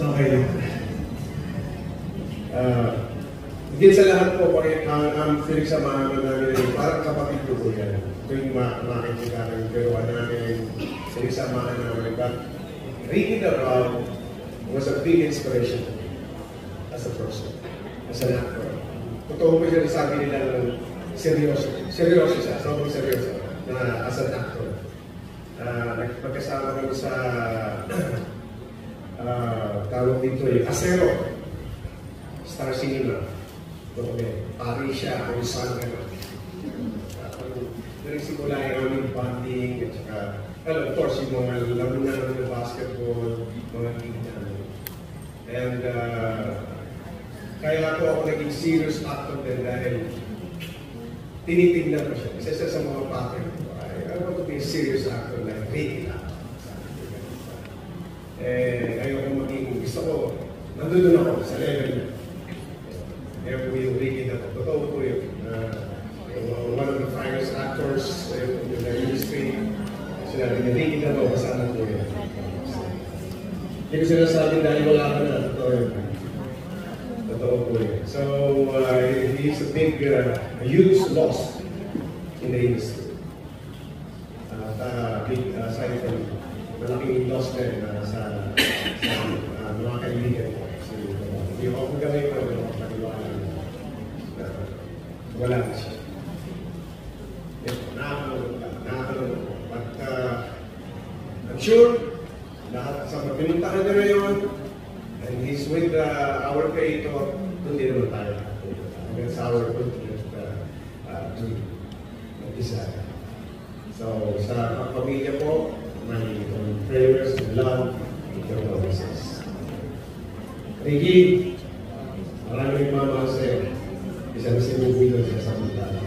Okay. Higit sa lahat po, ang pinagsamahan namin ay parang kapatid ko po yan. Ito yung makikita ng peruan namin, pinagsamahan namin. But Ricky Davao was a big inspiration to me as a person, as an actor. Totoo po siya sabi nila ng seryoso. Seryoso siya, sobrang seryoso na as an actor. Nagpagkasama kami sa tawag dito yung Acero, Star Cinema. Pari siya, kung saan ka na. Nagsimula yung aming bonding, at saka, of course, yung mga laro na ng basketball, mga game namin. And kaya ako naging serious actor din dahil tinitignan ko siya. Isa sa mga pattern ko, I want to be a serious actor like Ricky lang. Ayoko maging, gusto ko, nandun ako sa level niya. Kaya po yung Ricky na totoo po yun. One of the finest actors in the industry. Sinabi ni Ricky na po, kasama po yun. Hindi ko sinasabi dahil wala ka na, totoo yun. Totoo po yun. So, he's a big, huge loss in the industry. Big, aside from malaking loss din sa mga kaibigan ko. So, yung ako gawin ko, wala na siya. Nakakalunod ko. But I'm sure, lahat sa pinuntahan niya ngayon, and he's with our creator, hindi naman tayo. That's our ultimate dream, desire. So, sa pamilya po, my prayers and love, and your promises. Ricky, maraming mamahal sa'yo. Isa na sinubulo siya sa mundala.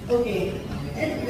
Okay. And